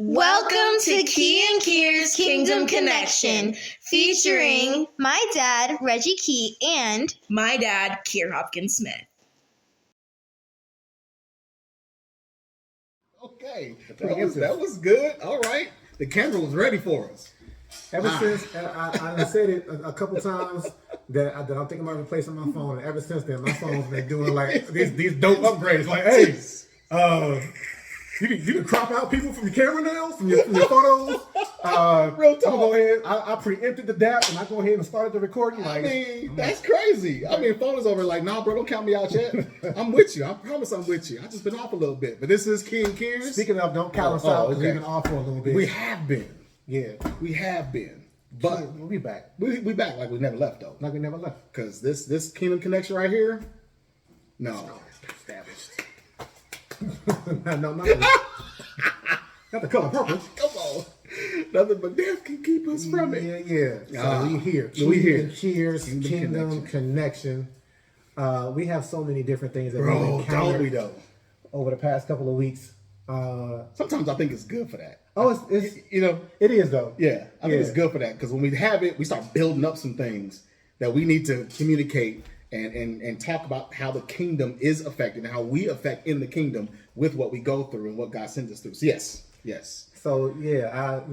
Welcome to Kier's Kingdom Connection, featuring my dad, Reggie Key, and my dad, Kier Hopkins Smith. Okay, that was good. All right, the camera was ready for us. Ever since I said it a couple times that I'm thinking about replacing my phone, and ever since then my phone's been doing like these dope upgrades. Like, hey, you can crop out people from your camera now, from your photos. Real talk. I'm gonna go ahead. I preempted the DAP and I go ahead and started the recording. Like, I mean, that's crazy. I mean, phone is over. Like, nah, bro, don't count me out yet. I'm with you. I promise I'm with you. I just been off a little bit, but this is Kier's. Speaking of, don't count us out because we've been off for a little bit. We have been. Yeah, we have been. But we'll be back. We back like we never left though. Like we never left. Because this Kingdom Connection right here, no. Established. No, not the color purple. Come on. Nothing but death can keep us from it. Yeah. So we here. We here. Cheers, Kingdom Connection. We have so many different things that we've encountered don't we though? Over the past couple of weeks. Sometimes I think it's good for that. Oh, it's it is though. Yeah, I think it's good for that because when we have it, we start building up some things that we need to communicate and talk about how the kingdom is affected and how we affect in the kingdom with what we go through and what God sends us through. So yes. So yeah,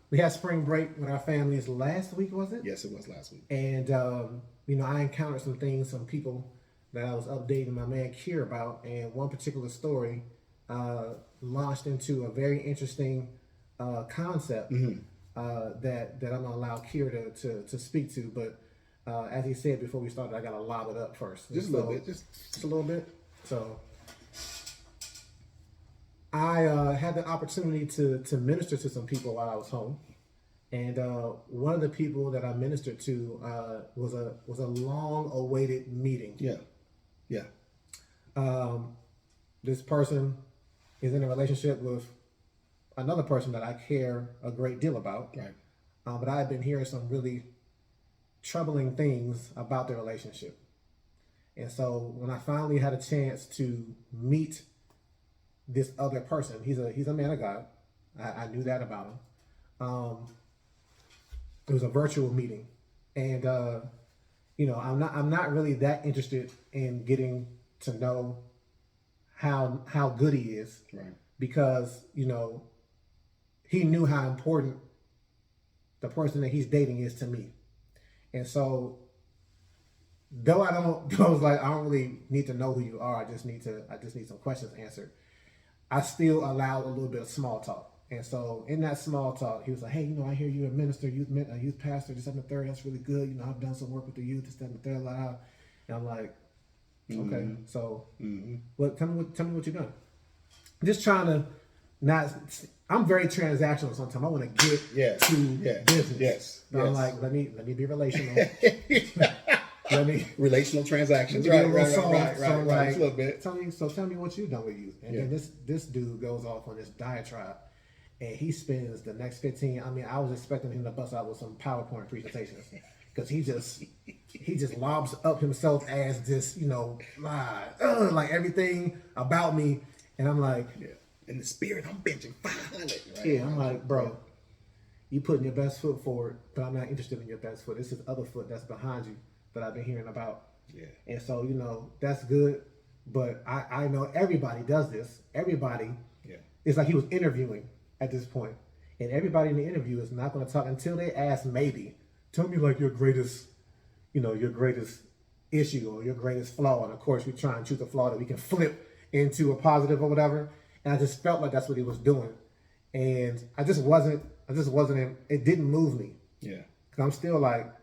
we had spring break with our families last week, was it? Yes, it was last week. And I encountered some things, some people that I was updating my man Kier about, and one particular story launched into a very interesting concept that I'm gonna allow Kier to speak to. But as he said before we started, I gotta lob it up first. Just a little bit. Just a little bit. So I had the opportunity to minister to some people while I was home. And one of the people that I ministered to was a long-awaited meeting. Yeah. This person is in a relationship with another person that I care a great deal about. Right. But I've been hearing some really troubling things about their relationship. And so when I finally had a chance to meet this other person, he's a man of God. I knew that about him. It was a virtual meeting, and I'm not really that interested in getting to know how good he is, right? Because he knew how important the person that he's dating is to me, and so though I was like, I don't really need to know who you are. I just need some questions answered. I still allowed a little bit of small talk. And so in that small talk, he was like, hey, I hear you're a minister, youth pastor, this, that, and the third. That's really good. I've done some work with the youth, this, that, and the third. And I'm like, okay, so what? Tell me what you've done. Just trying to I'm very transactional sometimes. I want to get to business. Yes. I'm like, let me be relational. Relational transactions, right, a little bit. Tell me what you've done with youth. And then this dude goes off on this diatribe, and he spends the next 15. I mean, I was expecting him to bust out with some PowerPoint presentations because he just lobs up himself as this, like everything about me, and I'm like, in the spirit, I'm benching 500. Right? Yeah, I'm like, bro, you putting your best foot forward, but I'm not interested in your best foot. This is other foot that's behind you that I've been hearing about. Yeah. And so, that's good. But I know everybody does this. Everybody, it's like he was interviewing at this point. And everybody in the interview is not going to talk until they ask maybe, tell me like your greatest issue or your greatest flaw. And of course, we try and choose a flaw that we can flip into a positive or whatever. And I just felt like that's what he was doing. And it didn't move me. Yeah. Because I'm still like,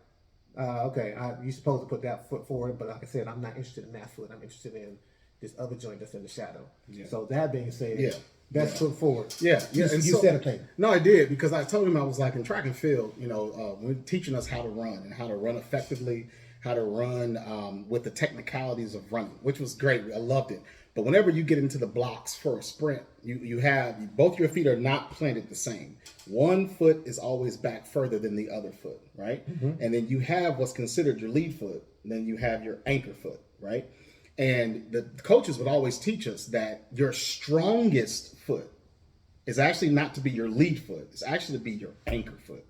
okay, you're supposed to put that foot forward, but like I said, I'm not interested in that foot. I'm interested in this other joint that's in the shadow. Yeah. So that being said, best foot forward. Yeah. You said a thing. No, I did, because I told him I was like in track and field, when teaching us how to run and how to run effectively, how to run with the technicalities of running, which was great. I loved it. But whenever you get into the blocks for a sprint, you have both your feet are not planted the same. One foot is always back further than the other foot, right? Mm-hmm. And then you have what's considered your lead foot. And then you have your anchor foot, right? And the coaches would always teach us that your strongest foot is actually not to be your lead foot. It's actually to be your anchor foot,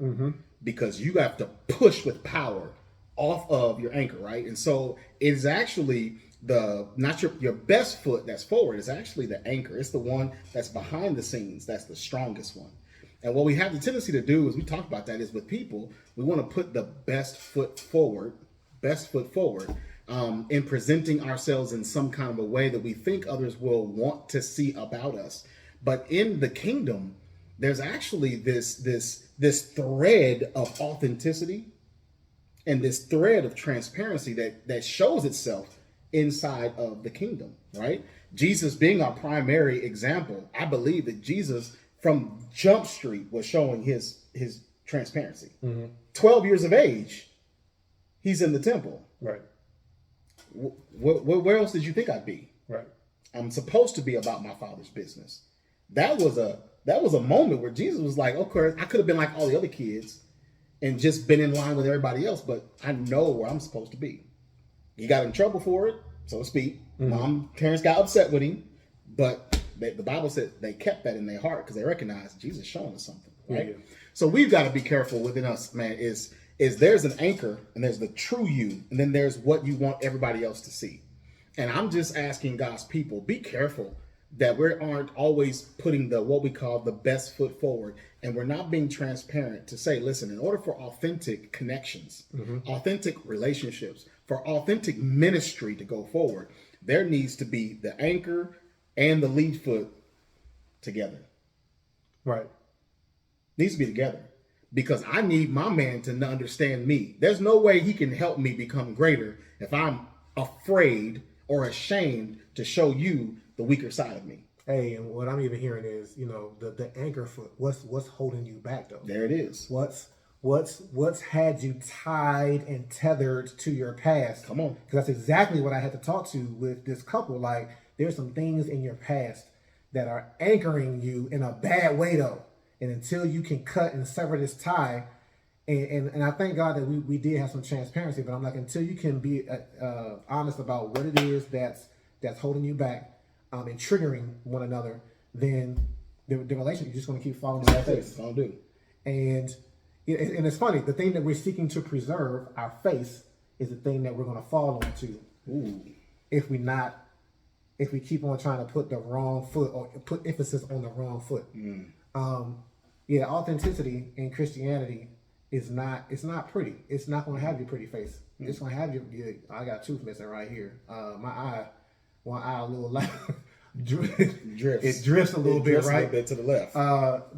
because you have to push with power off of your anchor, right? And so it's actually not your best foot that's forward. It's actually the anchor. It's the one that's behind the scenes. That's the strongest one. And what we have the tendency to do is, we talk about that, is with people, we want to put the best foot forward, in presenting ourselves in some kind of a way that we think others will want to see about us. But in the kingdom, there's actually this thread of authenticity and this thread of transparency that shows itself inside of the kingdom, right? Jesus being our primary example, I believe that Jesus from Jump Street was showing his transparency. 12 years of age, he's in the temple. Right. Where else did you think I'd be? Right. I'm supposed to be about my Father's business. That was a moment where Jesus was like, okay, I could have been like all the other kids and just been in line with everybody else, but I know where I'm supposed to be. He got in trouble for it, so to speak. Parents got upset with him, but the Bible said they kept that in their heart because they recognized Jesus showing us something, right? Yeah. So we've got to be careful within us, man, is there's an anchor and there's the true you, and then there's what you want everybody else to see. And I'm just asking God's people, be careful that we aren't always putting what we call the best foot forward, and we're not being transparent to say, listen, in order for authentic connections, authentic relationships, for authentic ministry to go forward, there needs to be the anchor and the lead foot together. Right. Needs to be together, because I need my man to understand me. There's no way he can help me become greater if I'm afraid or ashamed to show you the weaker side of me. Hey, and what I'm even hearing is, the anchor foot. What's holding you back, though? There it is. What's had you tied and tethered to your past? Come on. Because that's exactly what I had to talk to with this couple. Like, there's some things in your past that are anchoring you in a bad way, though. And until you can cut and sever this tie, and I thank God that we did have some transparency, but I'm like, until you can be honest about what it is that's holding you back, and triggering one another, then the relationship, you're just going to keep falling on your face. Don't do. And it's funny, the thing that we're seeking to preserve, our face, is the thing that we're going to fall onto. Ooh. If we keep on trying to put the wrong foot, or put emphasis on the wrong foot. Authenticity in Christianity it's not pretty. It's not going to have your pretty face. It's going to have I got a tooth missing right here. One eye a little like drifts. It drifts a little bit, right? A little bit to the left.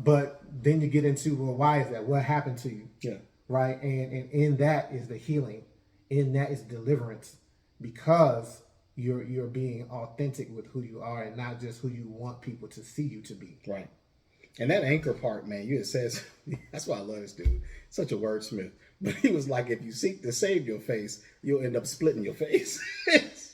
But then you get into, well, why is that? What happened to you? Yeah. Right. And in that is the healing. In that is deliverance, because you're being authentic with who you are and not just who you want people to see you to be. Right. And that anchor part, man, it says, that's why I love this dude. Such a wordsmith. But he was like, if you seek to save your face, you'll end up splitting your face.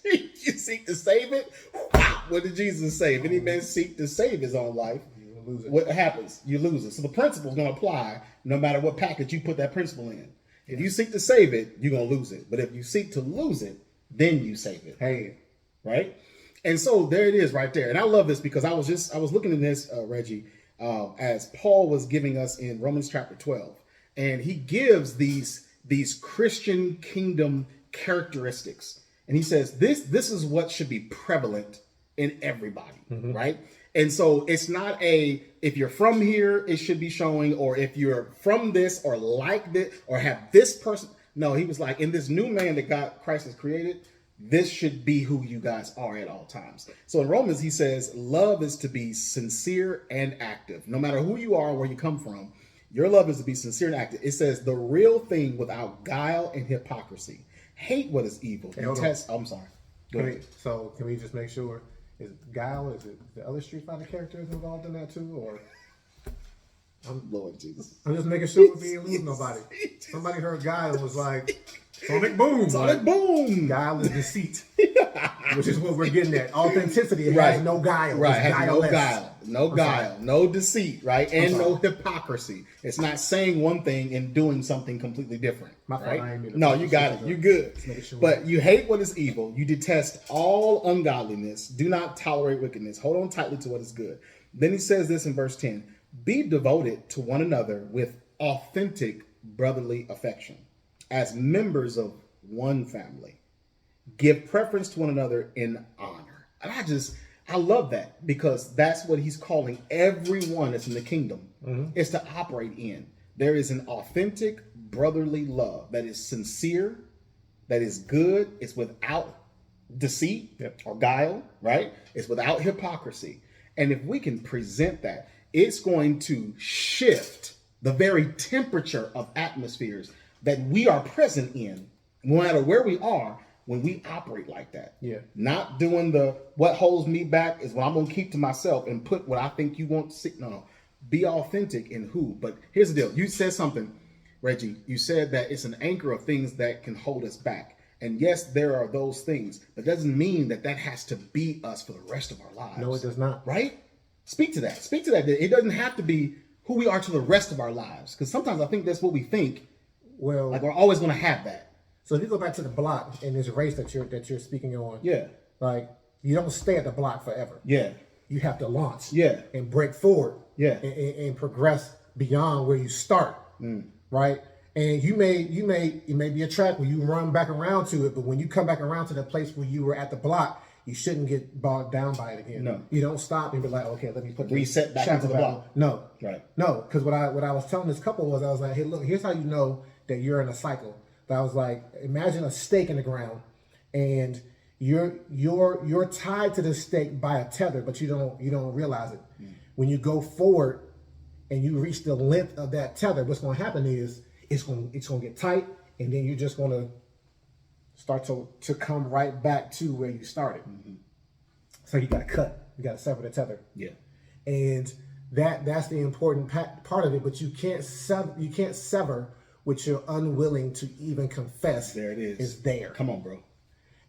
You seek to save it? Wow. What did Jesus say? If any man seek to save his own life, what happens? You lose it. So the principle is going to apply no matter what package you put that principle in. If you seek to save it, you're going to lose it. But if you seek to lose it, then you save it. Hey. Right? And so there it is right there. And I love this because I was looking at this, Reggie, as Paul was giving us in Romans chapter 12. And he gives these Christian kingdom characteristics. And he says, this is what should be prevalent in everybody, right? And so it's not if you're from here, it should be showing, or if you're from this or like this or have this person. No, he was like, in this new man that Christ has created, this should be who you guys are at all times. So in Romans, he says, love is to be sincere and active. No matter who you are or where you come from, your love is to be sincere and active. It says the real thing without guile and hypocrisy. Hate what is evil. Hey, I'm sorry. Can we just make sure, is Guile, is it the other Street Fighter characters involved in that too? Or Lord Jesus. I'm just making sure we ain't losing nobody. Somebody heard Guile and was like, Sonic Boom. Sonic Boom. Guile is deceit. Which is what we're getting at. Authenticity. It has no guile. Right. Has no guile. No guile. No deceit. Right. And no hypocrisy. It's not saying one thing and doing something completely different. Right? No, you got it. You're good. But you hate what is evil. You detest all ungodliness. Do not tolerate wickedness. Hold on tightly to what is good. Then he says this in verse 10, be devoted to one another with authentic brotherly affection as members of one family. Give preference to one another in honor. And I love that, because that's what he's calling everyone that's in the kingdom is to operate in. There is an authentic brotherly love that is sincere, that is good. It's without deceit or guile, right? It's without hypocrisy. And if we can present that, it's going to shift the very temperature of atmospheres that we are present in, no matter where we are, when we operate like that. Yeah. Not doing the, what holds me back is what I'm going to keep to myself and put what I think you want to see. No. Be authentic in who. But here's the deal. You said something, Reggie. You said that it's an anchor of things that can hold us back. And yes, there are those things, but that doesn't mean that that has to be us for the rest of our lives. No, it does not. Right? Speak to that. Speak to that. It doesn't have to be who we are to the rest of our lives. Because sometimes I think that's what we think. Well, like we're always going to have that. So if you go back to the block in this race that you're speaking on, yeah, like you don't stay at the block forever. Yeah. You have to launch. Yeah. And break forward. Yeah. And progress beyond where you start. Right? And you may be a track where you run back around to it, but when you come back around to the place where you were at the block, you shouldn't get bogged down by it again. No. You don't stop and be like, okay, let me put reset back into the block. No. Right. No, because what I was telling this couple was, I was like, hey, look, here's how you know that you're in a cycle. But I was like, imagine a stake in the ground, and you're tied to the stake by a tether, but you don't realize it. When you go forward and you reach the length of that tether, what's going to happen is it's going to get tight, and then you're just going to start to come right back to where you started. So you got to cut, you got to sever the tether. Yeah, and that's the important part of it. But you can't sever what you're unwilling to even confess. There it is there. Come on, bro.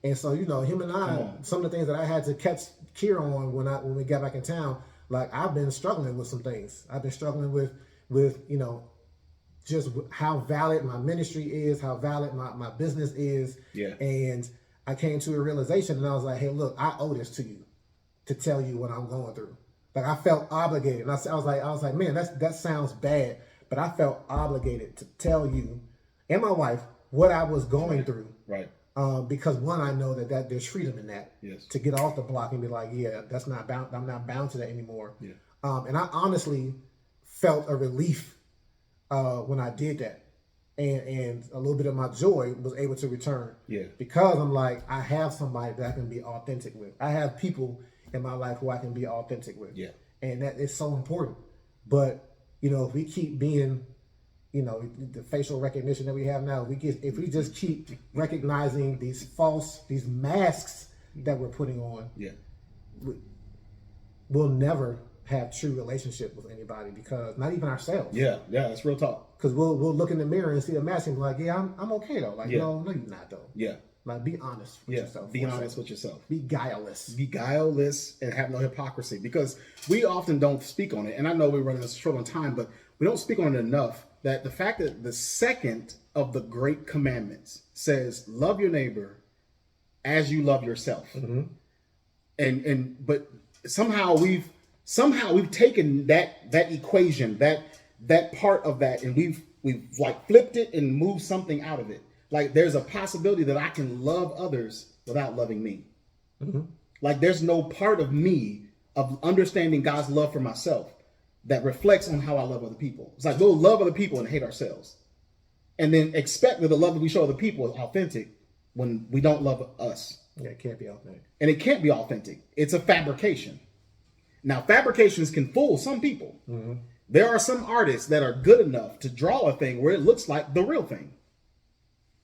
And so, him and I, some of the things that I had to catch Kier on when we got back in town, like I've been struggling with some things. I've been struggling with just how valid my ministry is, how valid my business is. Yeah. And I came to a realization, and I was like, hey, look, I owe this to you to tell you what I'm going through. Like I felt obligated. And I was like, man, that sounds bad. But I felt obligated to tell you and my wife what I was going through. Right. Because one, I know that there's freedom in that. Yes. To get off the block and be like, yeah, that's not bound. I'm not bound to that anymore. Yeah. And I honestly felt a relief when I did that, and a little bit of my joy was able to return. Yeah. Because I'm like, I have somebody that I can be authentic with. I have people in my life who I can be authentic with. Yeah. And that is so important. But if we keep being, the facial recognition that we have now, if we just keep recognizing these masks that we're putting on, yeah, we'll never have true relationship with anybody, because not even ourselves. Yeah, that's real talk. Because we'll look in the mirror and see a mask and be like, yeah, I'm okay though. Like, no, you're not though. Yeah. Like, be honest with yourself. Be honest with yourself. Be guileless. Be guileless and have no hypocrisy, because we often don't speak on it. And I know we're running this short on time, but we don't speak on it enough, that the fact that the second of the great commandments says, love your neighbor as you love yourself. But somehow we've taken that equation, that part of that, and we've like flipped it and moved something out of it. Like there's a possibility that I can love others without loving me. Like there's no part of me of understanding God's love for myself that reflects on how I love other people. It's like we'll love other people and hate ourselves, and then expect that the love that we show other people is authentic when we don't love us. Yeah, it can't be authentic. And it can't be authentic. It's a fabrication. Now, fabrications can fool some people. There are some artists that are good enough to draw a thing where it looks like the real thing.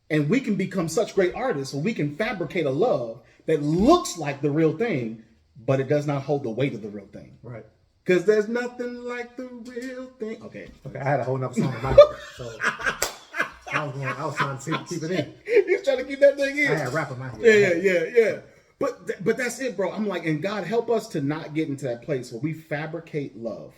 And we can become such great artists where we can fabricate a love that looks like the real thing, but it does not hold the weight of the real thing. Right. Because there's nothing like the real thing. Okay. I had a whole nother song in my head, so I was trying to keep it in. You was trying to keep that thing in. I had rap in my head. Yeah. But that's it, bro. I'm like, and God help us to not get into that place where we fabricate love.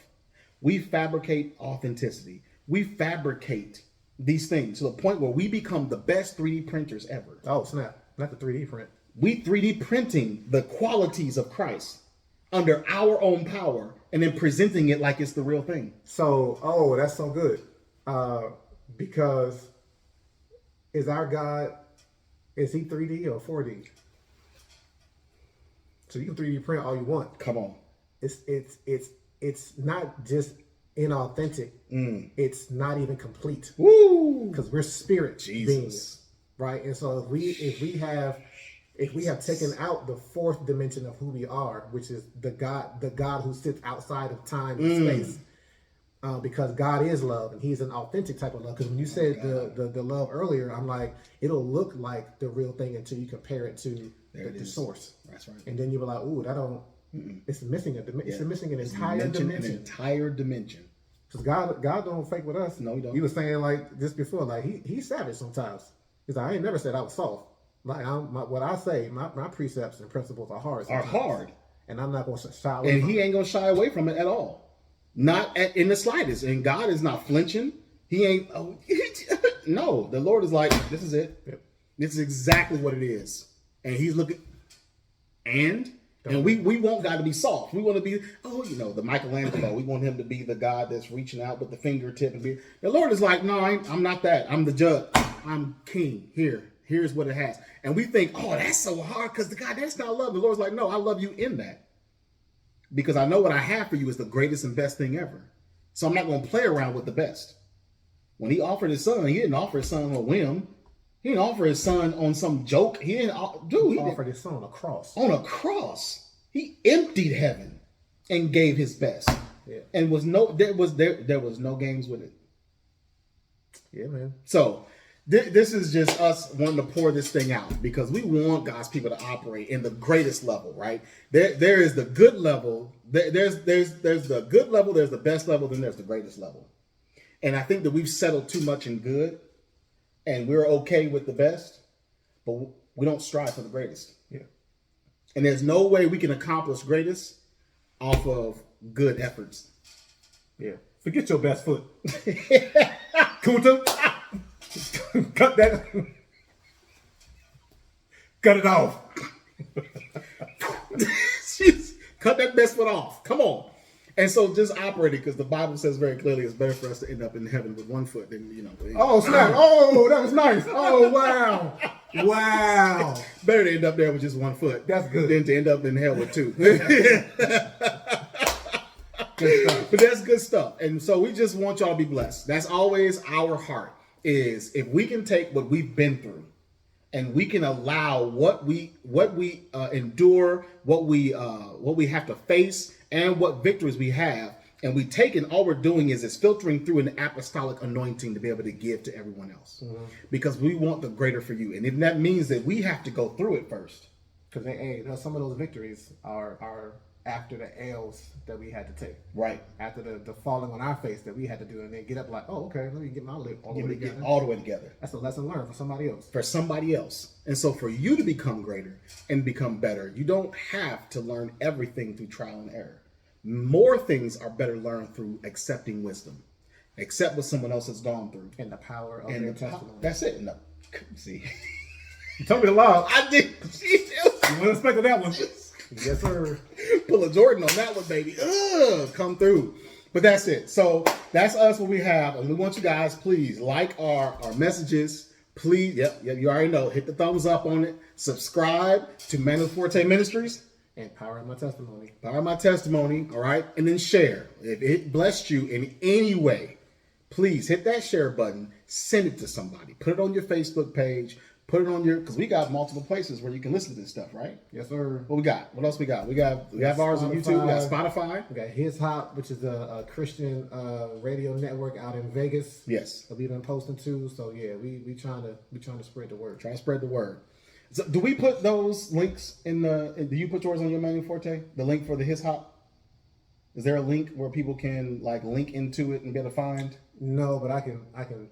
We fabricate authenticity. We fabricate these things to the point where we become the best 3D printers ever. Oh, snap. Not the 3D print. We 3D printing the qualities of Christ under our own power and then presenting it like it's the real thing. So, that's so good. Because is our God, is he 3D or 4D? So you can 3D print all you want. Come on. It's not just inauthentic. It's not even complete. Woo! Because we're spirit Jesus. beings, right? And so if we have taken out the fourth dimension of who we are, which is the God who sits outside of time and space, because God is love and He's an authentic type of love. Because when you said the love earlier, I'm like, it'll look like the real thing until you compare it to the source. That's right. And then you'll be like, ooh, that don't. It's missing it's missing an entire dimension. An entire dimension. Because God don't fake with us. No, He don't. You were saying like this before, like he's savage sometimes. He's like, I ain't never said I was soft. Like what I say, my precepts and principles are hard. Sometimes. Are hard. And I'm not going to shy away. And from He ain't going to shy away from it at all. Not in the slightest. And God is not flinching. He ain't. No, the Lord is like, this is it. Yep. This is exactly what it is. And He's looking. And we want God to be soft. We want to be, the Michelangelo. We want Him to be the God that's reaching out with the fingertip and be. The Lord is like, no, I'm not that. I'm the judge. I'm king. Here's what it has. And we think, that's so hard because God, that's not love. The Lord's like, no, I love you in that. Because I know what I have for you is the greatest and best thing ever. So I'm not going to play around with the best. When He offered His Son, He didn't offer His Son on a whim. He didn't offer His Son on some joke. He didn't. He offered His Son on a cross. On a cross, He emptied heaven and gave His best. Yeah. And there was no games with it. Yeah, man. So this is just us wanting to pour this thing out because we want God's people to operate in the greatest level, right? There is the good level. There's the good level. There's the best level. Then there's the greatest level. And I think that we've settled too much in good. And we're okay with the best, but we don't strive for the greatest. Yeah. And there's no way we can accomplish greatest off of good efforts. Yeah. Forget your best foot. Kunta, cut that. Cut it off. Cut that best foot off. Come on. And so just operating, because the Bible says very clearly it's better for us to end up in heaven with one foot than, Oh, snap. Oh, that was nice. Oh, wow. Wow. Better to end up there with just one foot. That's good. Than to end up in hell with two. Good stuff. But that's good stuff. And so we just want y'all to be blessed. That's always our heart, is if we can take what we've been through and we can allow what we endure, what we have to face, and what victories we have, and we take and all we're doing is filtering through an apostolic anointing to be able to give to everyone else. Mm-hmm. Because we want the greater for you. And if that means that we have to go through it first. Because some of those victories are after the L's that we had to take. Right. After the falling on our face that we had to do, and then get up like, oh, okay, let me get my lip all the way together. All the way together. That's a lesson learned for somebody else. For somebody else. And so for you to become greater and become better, you don't have to learn everything through trial and error. More things are better learned through accepting wisdom. Accept what someone else has gone through. And the power of their testimony. That's it. No. See. You told me to lie. I did. You weren't expecting that one. Yes, sir. Pull a Jordan on that one, baby. Come through. But that's it. So that's us, what we have. And we want you guys, please, like our messages. Please, you already know. Hit the thumbs up on it. Subscribe to Manuel Forte Ministries. And Power My Testimony. Power My Testimony, all right? And then share. If it blessed you in any way, please hit that share button. Send it to somebody. Put it on your Facebook page. Put it on because we got multiple places where you can listen to this stuff, right? Yes, sir. What we got? What else we got? We have ours on YouTube. We got Spotify. We got His Hop, which is a Christian radio network out in Vegas. Yes. That we've been posting to. So yeah, we trying to spread the word. Try to spread the word. So do we put those links do you put yours on your Manuel Forte? The link for the His Hop? Is there a link where people can link into it and be able to find? No, but I can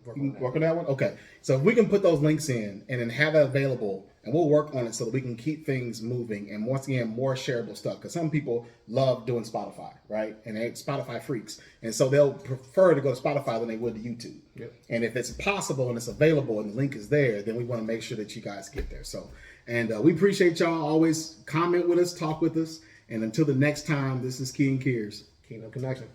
work on that one? Okay. So if we can put those links in and then have that available, and we'll work on it so that we can keep things moving and once again, more shareable stuff. Because some people love doing Spotify, right? And they're Spotify freaks. And so they'll prefer to go to Spotify than they would to YouTube. Yep. And if it's possible and it's available and the link is there, then we want to make sure that you guys get there. So, and we appreciate y'all. Always comment with us, talk with us. And until the next time, this is Kier. Kingdom Connection.